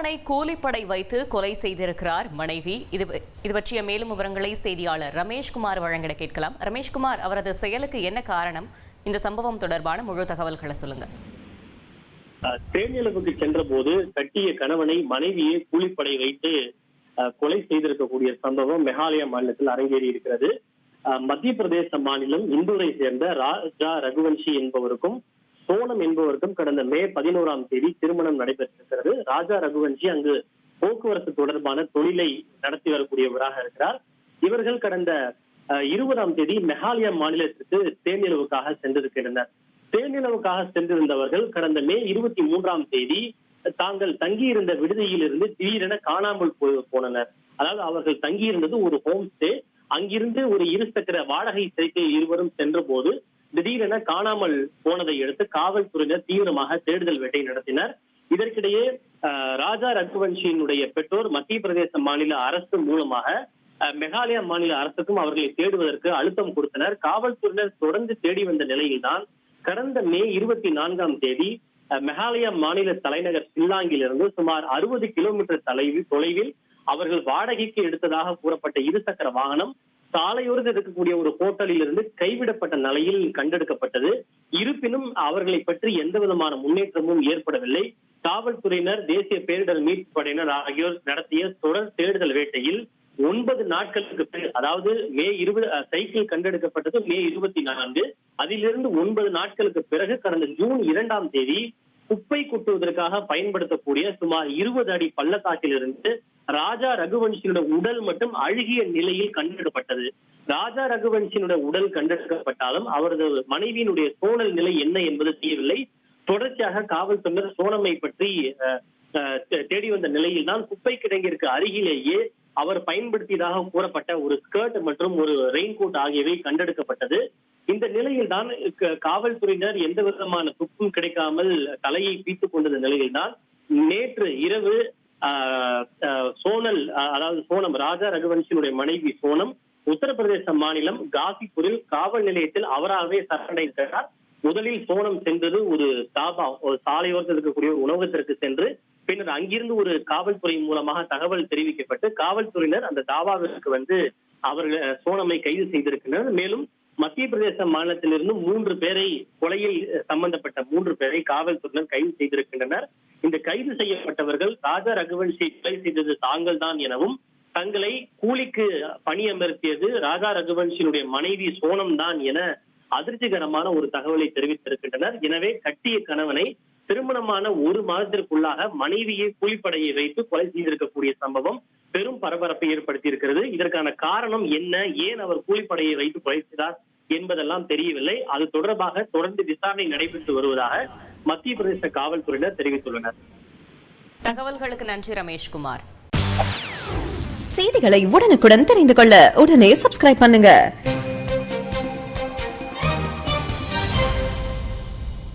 கணவனை கூலிப்படை வைத்து கொலை செய்திருக்கிறார் மனைவி. இது பற்றிய மேலும் விவரங்களை செய்தியாளர் ரமேஷ்குமார் வழங்கிட கேட்கலாம். ரமேஷ்குமார், அவரது செயலுக்கு என்ன காரணம்? இந்த சம்பவம் தொடர்பான முழு தகவல்களை சொல்லுங்க. தேனிலவுக்கு சென்ற போது கட்டிய கணவனை மனைவியை கூலிப்படை வைத்து கொலை செய்திருக்கக்கூடிய சம்பவம் மேகாலயா மாநிலத்தில் அரங்கேறி இருக்கிறது. மத்திய பிரதேச மாநிலம் இந்தூரை சேர்ந்த ராஜா ரகுவன்ஷி என்பவருக்கும் சோனம் என்பவருக்கும் கடந்த மே 11ஆம் தேதி திருமணம் நடைபெற்றிருக்கிறது. ராஜா ரகுவன்ஷி அங்கு போக்குவரத்து தொடர்பான தொழிலை நடத்தி வரக்கூடியவராக இருக்கிறார். இவர்கள் கடந்த 20ஆம் தேதி மேகாலயா மாநிலத்திற்கு தேனிலவுக்காக சென்றிருக்கின்றனர். தேனிலவுக்காக சென்றிருந்தவர்கள் கடந்த மே 23ஆம் தேதி தாங்கள் தங்கியிருந்த விடுதியில் இருந்து திடீரென காணாமல் போனனர். அதாவது அவர்கள் தங்கியிருந்தது ஒரு ஹோம் ஸ்டே. அங்கிருந்து ஒரு இருசக்கர வாடகை சைக்கிள் இருவரும் சென்ற போது திடீரென காணாமல் போனதை அடுத்து காவல்துறையினர் தீவிரமாக தேடுதல் வேட்டை நடத்தினர். இதற்கிடையே ராஜா ரகுவன்ஷியினுடைய பெற்றோர் மத்திய பிரதேச மாநில அரசு மூலமாக மேகாலயா மாநில அரசுக்கும் அவர்களை தேடுவதற்கு அழுத்தம் கொடுத்தனர். காவல்துறையினர் தொடர்ந்து தேடி வந்த நிலையில்தான் கடந்த மே 24ஆம் தேதி மேகாலயா மாநில தலைநகர் ஷில்லாங்கிலிருந்து சுமார் 60 கிலோமீட்டர் தொலைவில் அவர்கள் வாடகைக்கு எடுத்ததாக கூறப்பட்ட இருசக்கர வாகனம் சாலையோரத்தில் இருக்கக்கூடிய ஒரு ஹோட்டலில் இருந்து கைவிடப்பட்ட நிலையில் கண்டெடுக்கப்பட்டது. இருப்பினும் அவர்களை பற்றி எந்த விதமான முன்னேற்றமும் ஏற்படவில்லை. காவல்துறையினர், தேசிய பேரிடர் மீட்பு படையினர் ஆகியோர் நடத்திய தொடர் தேடுதல் வேட்டையில் 9 நாட்களுக்கு பிறகு, அதாவது மே 20 சைக்கிள் கண்டெடுக்கப்பட்டது மே 24, அதிலிருந்து 9 நாட்களுக்கு பிறகு கடந்த ஜூன் 2ஆம் தேதி குப்பை கொட்டுவதற்காக பயன்படுத்தக்கூடிய சுமார் 20 அடி பள்ளத்தாக்கிலிருந்து ராஜா ரகுவன்ஷியினுடைய உடல் மட்டும் அழுகிய நிலையில் கண்டெடுக்கப்பட்டது. ராஜா ரகுவன்ஷியினுடைய உடல் கண்டெடுக்கப்பட்டாலும் அவரது மனைவியினுடைய சோனல் நிலை என்ன என்பது தெரியவில்லை. தொடர்ச்சியாக காவல்துறையினர் சோனமை பற்றி தேடி வந்த நிலையில் தான் குப்பை கிடங்கிற்கு அருகிலேயே அவர் பயன்படுத்தியதாக கூறப்பட்ட ஒரு ஸ்கர்ட் மற்றும் ஒரு ரெயின்கோட் ஆகியவை கண்டெடுக்கப்பட்டது. இந்த நிலையில் தான் காவல்துறையினர் எந்த விதமான துப்பும் கிடைக்காமல் தலையை பீத்துக் கொண்ட நிலையில் தான் நேற்று இரவு சோனம் ராஜா ரகுவன்ஷியினுடைய மனைவி சோனம் உத்தரப்பிரதேச மாநிலம் காசிப்பூரில் காவல் நிலையத்தில் அவராகவே சரணடைந்தார். முதலில் சோனம் சென்றது ஒரு தாபா, ஒரு சாலையோரத்தில் இருக்கக்கூடிய உணவகத்திற்கு சென்று பின்னர் அங்கிருந்து ஒரு காவல்துறை மூலமாக தகவல் தெரிவிக்கப்பட்டு காவல்துறையினர் அந்த தாபாவிற்கு வந்து அவர்கள் சோனமை கைது செய்திருக்கின்றனர். மேலும் மத்திய பிரதேச மாநிலத்திலிருந்து 3 பேரை, கொலையில் சம்பந்தப்பட்ட 3 பேரை காவல்துறையினர் கைது செய்திருக்கின்றனர். இந்த கைது செய்யப்பட்டவர்கள் ராஜா ரகுவன்ஷி கொலை செய்தது தாங்கள் தான் எனவும் தங்களை கூலிக்கு பணியமர்த்தியது ராஜா ரகுவன்ஷியினுடைய மனைவி சோனம் தான் என அதிர்ச்சிகரமான ஒரு தகவலை தெரிவித்திருக்கின்றனர். எனவே கட்டிய கணவனை திருமணமான 1 மாதத்திற்குள்ளாக மனைவியை கூலிப்படையை வைத்து கொலை செய்திருக்கக்கூடிய சம்பவம் பெரும் பரபரப்பை ஏற்படுத்தி இருக்கிறது. இதற்கான காரணம் என்ன, ஏன் அவர் கூலிப்படையை வைத்து கொலை செய்தார் என்பதெல்லாம் தெரியவில்லை. அது தொடர்பாக தொடர்ந்து விசாரணை நடைபெற்று வருவதாக மத்திய பிரதேச காவல்துறையினர் தெரிவித்துள்ளனர். தகவல்களுக்கு நன்றி ரமேஷ்குமார். செய்திகளை உடனுக்குடன் தெரிந்து கொள்ள உடனே சப்ஸ்கிரைப் பண்ணுங்க.